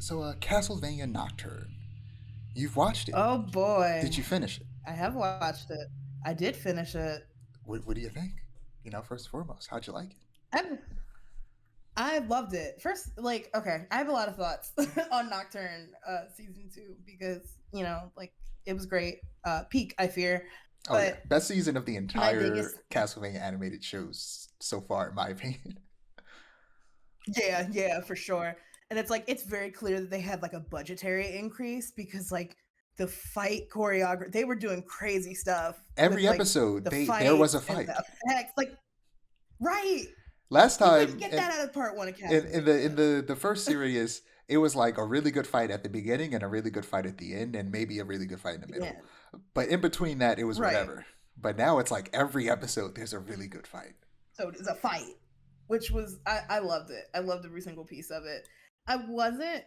Castlevania Nocturne. You've watched it. Oh Did boy, you finish it? I have watched it. I did finish it. What do you think? First and foremost, how'd you like it? I I loved it. First, like, okay, I have a lot of thoughts on Nocturne season 2 because, it was great. Peak, I fear. Oh yeah, But best season of the my entire biggest Castlevania animated shows so far, in my opinion. yeah, yeah, for sure. And it's like it's very clear that they had like a budgetary increase because like the fight choreography, they were doing crazy stuff with Every like episode, the there was fights a and fight. the effects. Like, right. Last You couldn't time, get that out of part one of in the Castlevania. first series, it was like a really good fight at the beginning and a really good fight at the end, and maybe a really good fight in the middle. Yeah. But in between that, it was Right. whatever. But now it's like every episode, there's a really good fight. So it is a fight, which was I loved it. I loved every single piece of it. I wasn't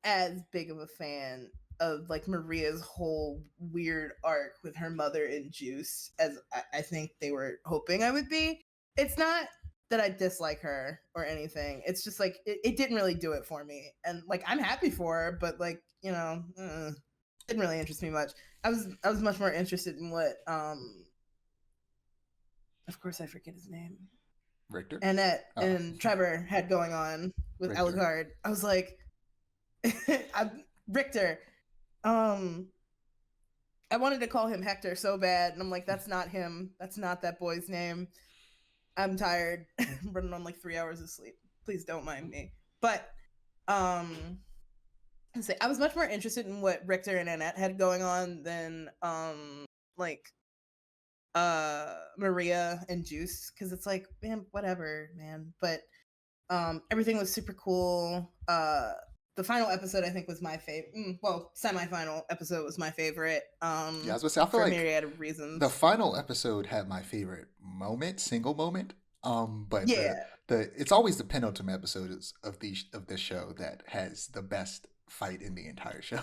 as big of a fan of like Maria's whole weird arc with her mother and Juice as I think they were hoping I would be. It's not that I dislike her or anything. It's just like it didn't really do it for me. And like I'm happy for her, but like, didn't really interest me much. I was much more interested in what of course I forget his name. Richter? Annette Oh, and Trevor had going on with Richter. Alucard. I was like, Richter. Um, I wanted to call him Hector so bad, and I'm like, that's not him. That's not that boy's name. I'm tired. I'm running on like 3 hours of sleep. Please don't mind me. But I was much more interested in what Richter and Annette had going on than like Maria and Juice, because it's like, man, whatever, man. But everything was super cool. The final episode I think was my favorite. Well, semi-final episode was my favorite. Yeah, I was gonna say, I feel For a like myriad of the reasons. final episode had my favorite single moment. But Yeah, the it's always the penultimate episode of this show that has the best fight in the entire show.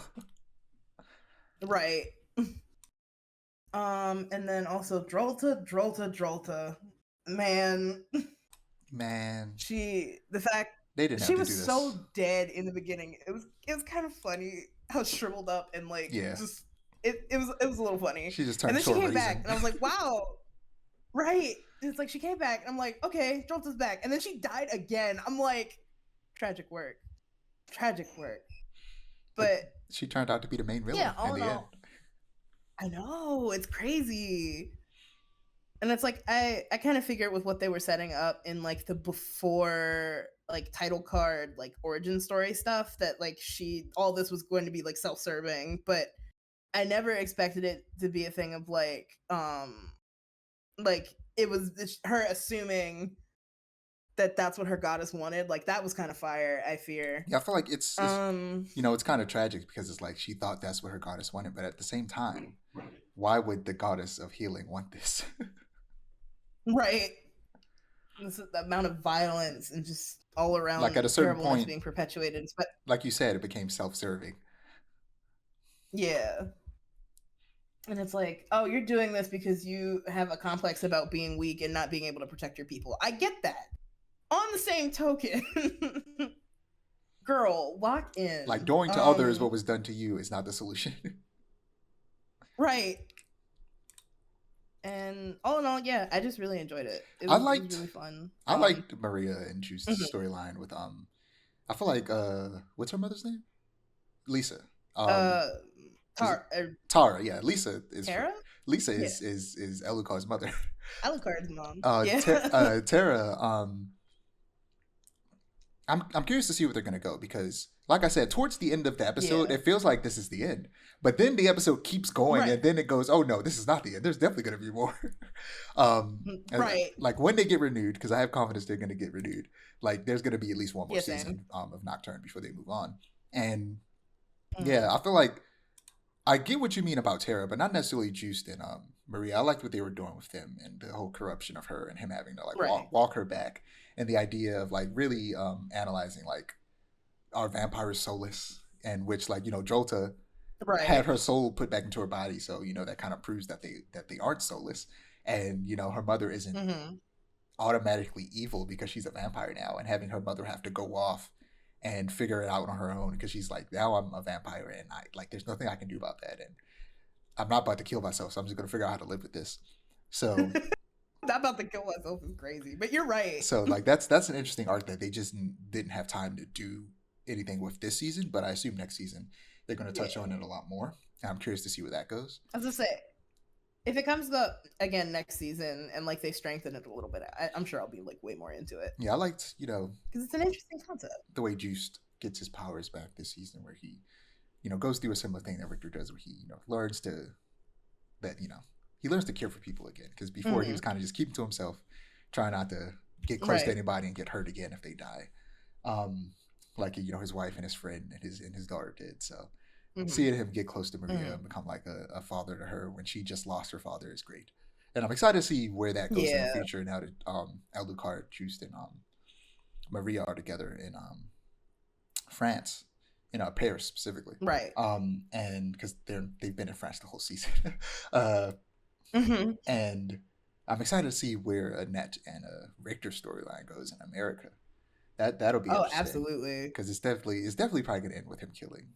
right. And then also Drolta, man, Man, the fact they didn't have she to was do this. so dead in the beginning. It was kind of funny how shriveled up and like Yeah, just it was a little funny. she just And turned then she short came back raisin. and I was like, wow, right. It's like she came back and I'm like, okay, Jolta's back. And then she died again. I'm like, tragic work. Tragic work. But But she turned out to be the main yeah, villain in all in the end. all, I know, it's crazy. And it's like I kind of figured with what they were setting up in like the before like title card like origin story stuff that like she all this was going to be like self-serving, but I never expected it to be a thing of like it was her assuming that that's what her goddess wanted. Like that was kind of fire, I fear. Yeah, I feel like Um it's kind of tragic because it's like she thought that's what her goddess wanted, but at the same time, why would the goddess of healing want this? right. The amount of violence and just all Like at a around certain terribleness point, being perpetuated. But like you said, it became self-serving. yeah. And it's like, oh, you're doing this because you have a complex about being weak and not being able to protect your people. I get that. On the same token, girl, lock Like in. doing to others what was done to you is not the solution. Right. And all in all, yeah, I just really enjoyed it. It I was it was liked really fun. I liked Maria and Juice's Mhm. storyline with I feel like what's her mother's name? Lisa. Um uh is it Tar Tara? Yeah, Lisa Tara? Lisa Yeah. is Elucard's mother. Alucard's mom. Yeah. Tara. I'm curious to see where they're gonna go because, like I said, towards the end of the episode, Yeah. it feels like this is the end. But then the episode keeps going, Right. and then it goes, "Oh no, this is not the end. There's definitely gonna be more." Right. Like when they get renewed, because I have confidence they're gonna get renewed. Like there's gonna be at least one more Yeah, same. season of Nocturne before they move on. And yeah, Mhm. I feel like I get what you mean about Tara, but not necessarily Juiced and Maria. I liked what they were doing with them and the whole corruption of her and him having to like Right. walk her back, and the idea of like really analyzing like, are vampires soulless, and which, like, Jolta had Right. her soul put back into her body, so that kind of proves that they aren't soulless, and her mother isn't Mhm. automatically evil because she's a vampire now, and having her mother have to go off and figure it out on her own because she's like, now I'm a vampire and there's nothing I can do about that, and I'm not about to kill myself, so I'm just gonna figure out how to live with this. So Not about to kill myself is crazy, but you're right. that's an interesting arc that they just didn't have time to do anything with this season, but I assume next season they're going to touch on it a lot more. And I'm curious to see where that goes. I was gonna say, if it comes up again next season and like they strengthen it a little bit, I'm sure I'll be like way more into it. Yeah, I liked because it's an interesting concept. The way Juiced gets his powers back this season, where he goes through a similar thing that Richter does, where he learns to he learns to care for people again, because before he was kind of just keeping to himself, trying not to get close to anybody and get hurt again if they die. Like his wife and his friend and his daughter did. So seeing him get close to Maria and become like a father to her when she just lost her father is great. And I'm excited to see where that goes in the future now that Alucard, Just, and Maria are together in France, in Paris specifically. Right. And because they've been in France the whole season. And I'm excited to see where Annette and Richter storyline goes in America. That'll be interesting. Absolutely, because it's definitely probably gonna end with him killing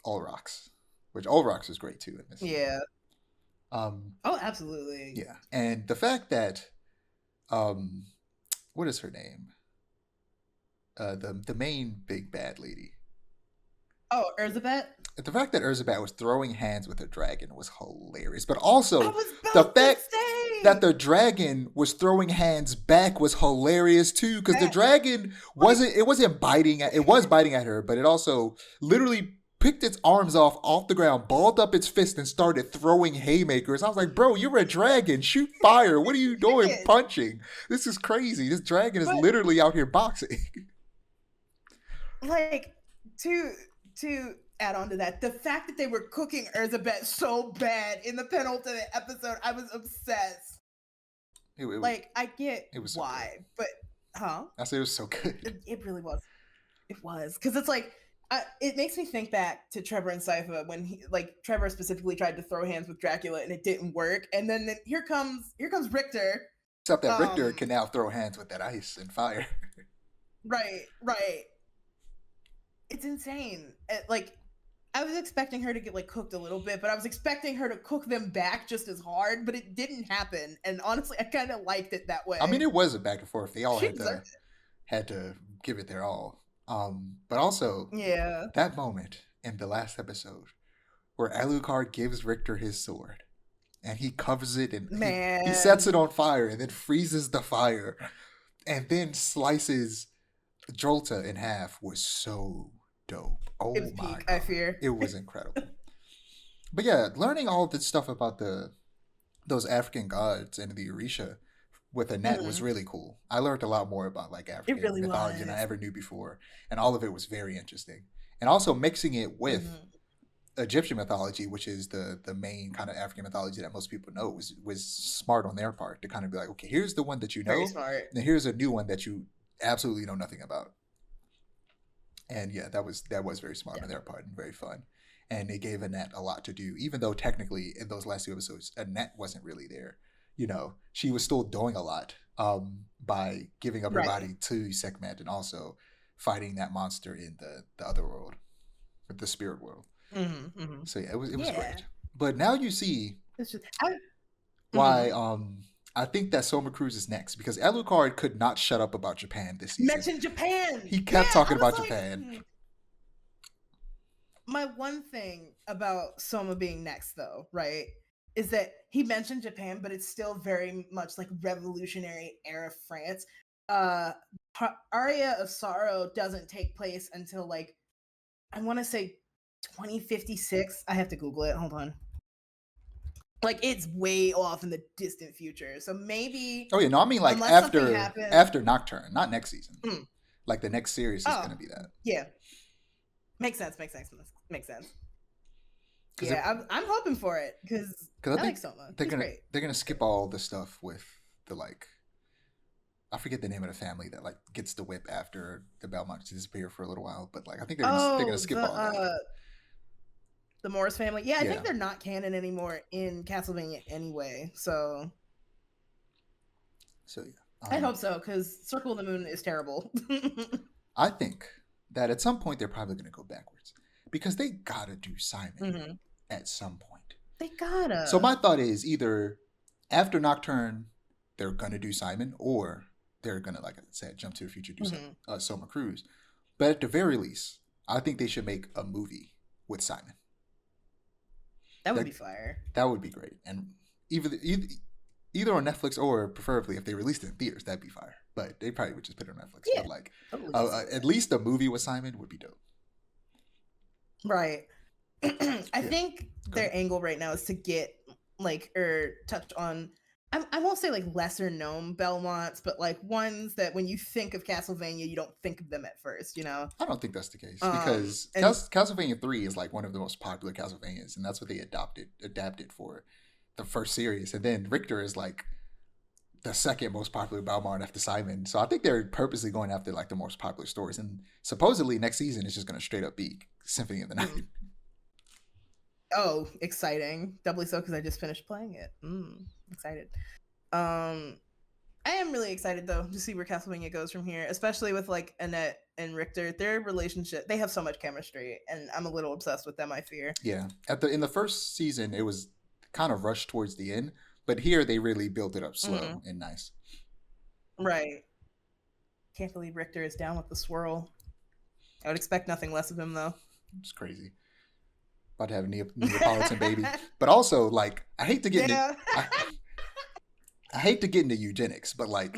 Ulrox, which Ulrox is great too in this. Absolutely. Yeah, and the fact that what is her name? The main big bad lady. Oh, Elizabeth. The fact that Elizabeth was throwing hands with a dragon was hilarious, but also the fact that the dragon was throwing hands back was hilarious too, because the dragon wasn't biting at, it was biting at her, but it also literally picked its arms off the ground, balled up its fist, and started throwing haymakers. I was like, bro, you're a dragon. Shoot fire. What are you doing punching? This is crazy. This dragon is literally out here boxing. Like, to add on to that, the fact that they were cooking Elizabeth so bad in the penultimate episode, I was obsessed. I get why, but I said it was so good. It really was. It was, because it's like, it makes me think back to Trevor and Sypha when Trevor specifically tried to throw hands with Dracula and it didn't work, and then here comes Richter. Except that Richter can now throw hands with that ice and fire. Right. It's insane. I was expecting her to get cooked a little bit, but I was expecting her to cook them back just as hard, but it didn't happen. And honestly, I kind of liked it that way. I mean, it was a back and forth. They all had to give it their all. But also, that moment in the last episode where Alucard gives Richter his sword and he covers it and he sets it on fire and then freezes the fire and then slices Jolta in half was so dope. Oh my God. I fear. It was incredible. But yeah, learning all this stuff about those African gods and the Orisha with Annette was really cool. I learned a lot more about African mythology than I ever knew before, and all of it was very interesting. And also mixing it with Egyptian mythology, which is the main kind of African mythology that most people know, was smart on their part to kind of be like, okay, here's the one that you know, very smart. And here's a new one that you absolutely know nothing about. And yeah, that was very smart on their part and very fun. And it gave Annette a lot to do, even though technically in those last two episodes, Annette wasn't really there. She was still doing a lot by giving up her body to Sekhmet and also fighting that monster in the other world, the spirit world. So yeah, it was great. But now you see why I think that Soma Cruz is next, because Alucard could not shut up about Japan this season. Mention Japan. He kept talking about Japan. My one thing about Soma being next, though, right, is that he mentioned Japan, but it's still very much Revolutionary era France. Aria of Sorrow doesn't take place until I want to say 2056. I have to Google it. Hold on. It's way off in the distant future. So maybe. Oh yeah, no, I mean after Nocturne, not next season. The next series is going to be that. Yeah, makes sense. Yeah, I'm hoping for it because I like Soma. They're gonna skip all the stuff with the I forget the name of the family that gets the whip after the Belmonts disappear for a little while, but I think they're gonna skip all that. The Morris family. Yeah, I think they're not canon anymore in Castlevania anyway. So yeah. I hope so, because Circle of the Moon is terrible. I think that at some point they're probably going to go backwards because they gotta do Simon at some point. They gotta. So my thought is either after Nocturne they're gonna do Simon, or they're gonna, like I said, jump to the future, do Soma Cruz. But at the very least, I think they should make a movie with Simon. That would be fire. That would be great, and either on Netflix or preferably if they released it in theaters, that'd be fire. But they probably would just put it on Netflix. Yeah, but like, at least a movie with Simon would be dope. Right. I think their angle right now is to get touch on. I won't say like lesser known Belmonts, but like ones that when you think of Castlevania, you don't think of them at first. You know. I don't think that's the case because Castlevania 3 is like one of the most popular Castlevanias, and that's what they adapted for the first series, and then Richter is like the second most popular Belmont after Simon. So I think they're purposely going after like the most popular stories, and supposedly next season is just going to straight up be Symphony of the Night. Oh, exciting! Doubly so because I just finished playing it. Excited. I am really excited though to see where Castlevania goes from here, especially with like Annette and Richter. Their relationship, they have so much chemistry, and I'm a little obsessed with them. I fear. Yeah, in the first season, it was kind of rushed towards the end, but here they really built it up slow and nice. Right. Can't believe Richter is down with the swirl. I would expect nothing less of him though. It's crazy. About to have a Neapolitan baby, but also like I hate to get into I hate to get into eugenics, but like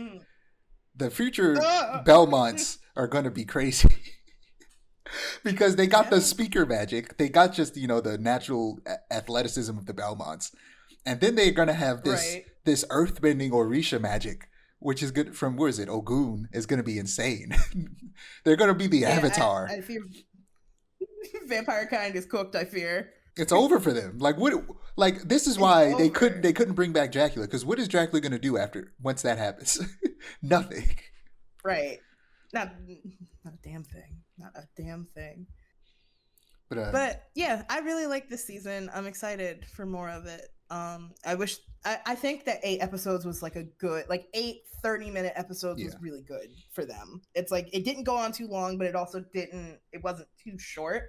the future Belmonts are going to be crazy because they got the speaker magic, they got just the natural athleticism of the Belmonts, and then they're going to have this earthbending Orisha magic, which is good from where is it? Ogun is going to be insane. They're going to be the Avatar. I fear vampire kind is cooked. I fear it's over for them. Like what? Like this is why they couldn't bring back Dracula, because what is Dracula going to do once that happens? Nothing. Right. Not a damn thing. Not a damn thing. But yeah, I really like this season. I'm excited for more of it. I think that 8 episodes was like a good, like 8 30-minute episodes was really good for them. It's like it didn't go on too long, but it wasn't too short.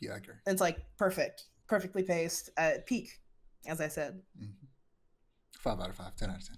Yeah, I agree. It's like perfectly paced at peak, as I said. 5 out of 5, 10 out of 10.